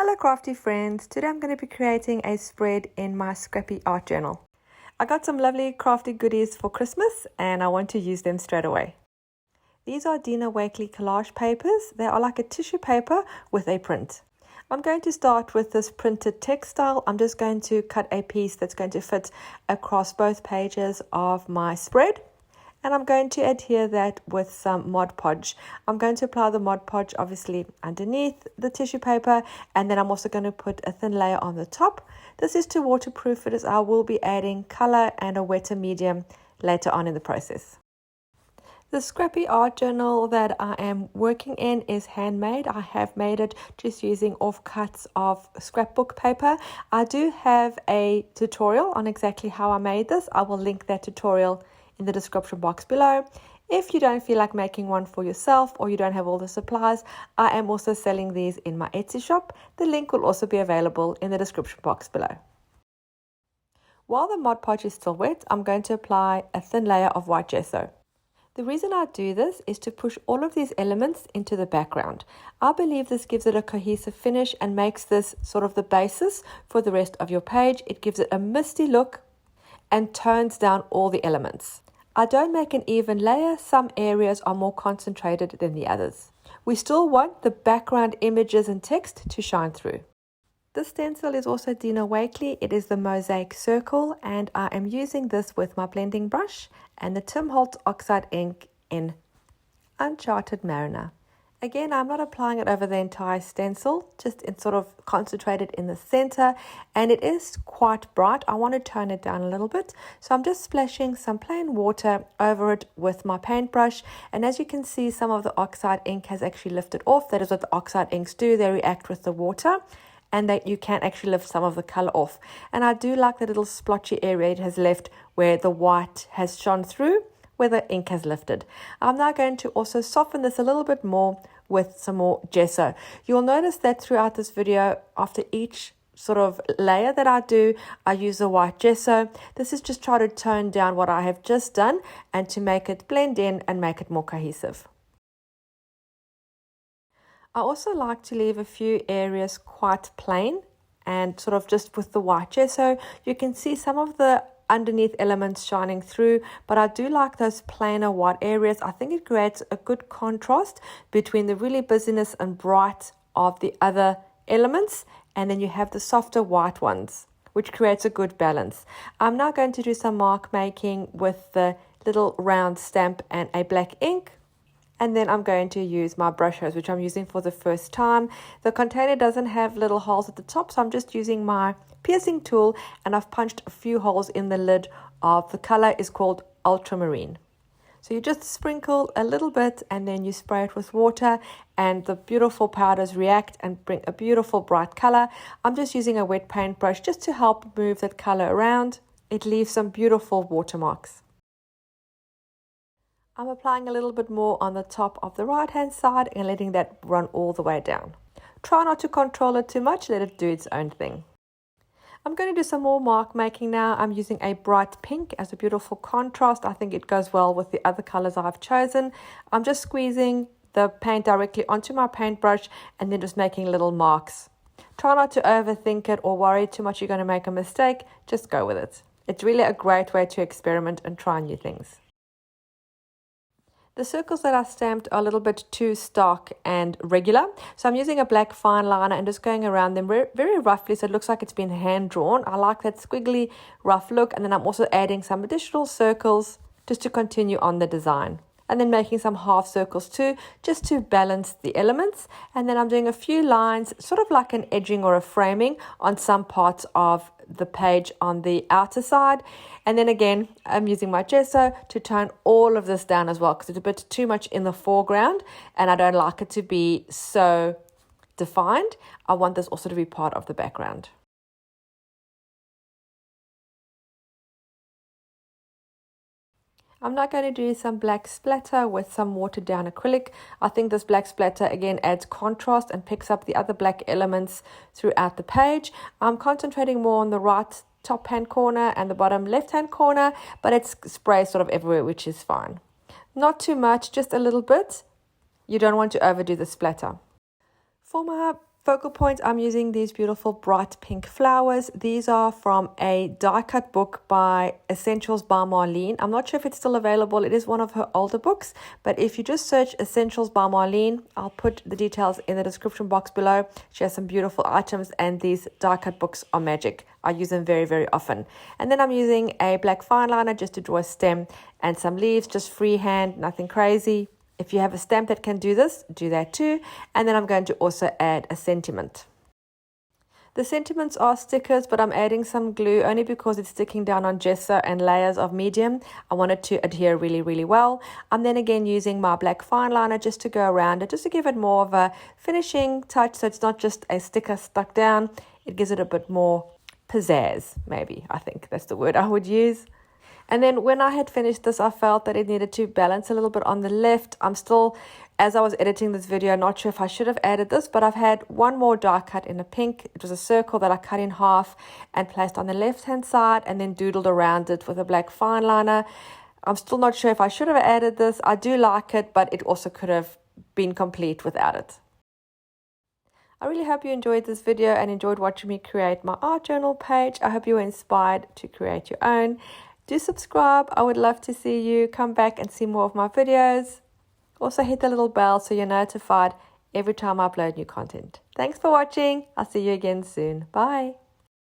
Hello crafty friends, today I'm going to be creating a spread in my scrappy art journal. I got some lovely crafty goodies for Christmas and I want to use them straight away. These are Dina Wakley collage papers. They are like a tissue paper with a print. I'm going to start with this printed textile. I'm just going to cut a piece that's going to fit across both pages of my spread. And I'm going to adhere that with some Mod Podge. I'm going to apply the Mod Podge obviously underneath the tissue paper, and then I'm also going to put a thin layer on the top. This is to waterproof it, as I will be adding color and a wetter medium later on in the process. The scrappy art journal that I am working in is handmade. I have made it just using offcuts of scrapbook paper. I do have a tutorial on exactly how I made this. I will link that tutorial in the description box below. If you don't feel like making one for yourself or you don't have all the supplies, I am also selling these in my Etsy shop. The link will also be available in the description box below. While the Mod Podge is still wet, I'm going to apply a thin layer of white gesso. The reason I do this is to push all of these elements into the background. I believe this gives it a cohesive finish and makes this sort of the basis for the rest of your page. It gives it a misty look and tones down all the elements. I don't make an even layer. Some areas are more concentrated than the others. We still want the background images and text to shine through. This stencil is also Dina Wakley. It is the Mosaic Circle, and I am using this with my blending brush and the Tim Holtz Oxide ink in Unchartered Mariner. Again, I'm not applying it over the entire stencil, just in sort of concentrated in the center, and it is quite bright. I want to tone it down a little bit, so I'm just splashing some plain water over it with my paintbrush, and as you can see, some of the Oxide ink has actually lifted off. That is what the Oxide inks do. They react with the water, and that you can actually lift some of the color off. And I do like the little splotchy area it has left where the white has shone through, where the ink has lifted. I'm now going to also soften this a little bit more with some more gesso. You'll notice that throughout this video, after each sort of layer that I do, I use a white gesso. This is just try to tone down what I have just done and to make it blend in and make it more cohesive. I also like to leave a few areas quite plain and sort of just with the white gesso. You can see some of the underneath elements shining through, but I do like those plainer white areas. I think it creates a good contrast between the really busyness and bright of the other elements, and then you have the softer white ones, which creates a good balance. I'm now going to do some mark making with the little round stamp and a black ink. And then I'm going to use my Brushos, which I'm using for the first time. The container doesn't have little holes at the top, so I'm just using my piercing tool, and I've punched a few holes in the lid of the color is called Ultramarine. So you just sprinkle a little bit and then you spray it with water, and the beautiful powders react and bring a beautiful bright color. I'm just using a wet paintbrush just to help move that color around. It leaves some beautiful watermarks. I'm applying a little bit more on the top of the right hand side and letting that run all the way down. Try not to control it too much, let it do its own thing. I'm going to do some more mark making now. I'm using a bright pink as a beautiful contrast. I think it goes well with the other colors I've chosen. I'm just squeezing the paint directly onto my paintbrush and then just making little marks. Try not to overthink it or worry too much you're going to make a mistake. Just go with it. It's really a great way to experiment and try new things. The circles that I stamped are a little bit too stark and regular, so I'm using a black fine liner and just going around them very roughly so it looks like it's been hand drawn. I like that squiggly rough look, and then I'm also adding some additional circles just to continue on the design, and then making some half circles too, just to balance the elements. And then I'm doing a few lines, sort of like an edging or a framing on some parts of the page on the outer side. And then again, I'm using my gesso to tone all of this down as well, because it's a bit too much in the foreground and I don't like it to be so defined. I want this also to be part of the background. I'm now going to do some black splatter with some watered down acrylic. I think this black splatter again adds contrast and picks up the other black elements throughout the page. I'm concentrating more on the right top hand corner and the bottom left hand corner, but it's sprays sort of everywhere, which is fine. Not too much, just a little bit. You don't want to overdo the splatter. For my Focal point, I'm using these beautiful bright pink flowers. These are from a die cut book by Essentials by Marlene. I'm not sure if it's still available. It is one of her older books, but if you just search Essentials by Marlene, I'll put the details in the description box below. She has some beautiful items, and these die cut books are magic. I use them very, very often. And then I'm using a black fine liner just to draw a stem and some leaves, just freehand, nothing crazy. If you have a stamp that can do this, do that too. And then I'm going to also add a sentiment. The sentiments are stickers, but I'm adding some glue only because it's sticking down on gesso and layers of medium. I want it to adhere really, really well. I'm then again using my black fine liner just to go around it, just to give it more of a finishing touch, so it's not just a sticker stuck down. It gives it a bit more pizzazz, maybe. I think that's the word I would use. And then when I had finished this, I felt that it needed to balance a little bit on the left. I'm still, as I was editing this video, not sure if I should have added this, but I've had one more die cut in a pink. It was a circle that I cut in half and placed on the left-hand side and then doodled around it with a black fine liner. I'm still not sure if I should have added this. I do like it, but it also could have been complete without it. I really hope you enjoyed this video and enjoyed watching me create my art journal page. I hope you were inspired to create your own. Do subscribe. I would love to see you. Come back and see more of my videos. Also hit the little bell so you're notified every time I upload new content. Thanks for watching. I'll see you again soon. Bye.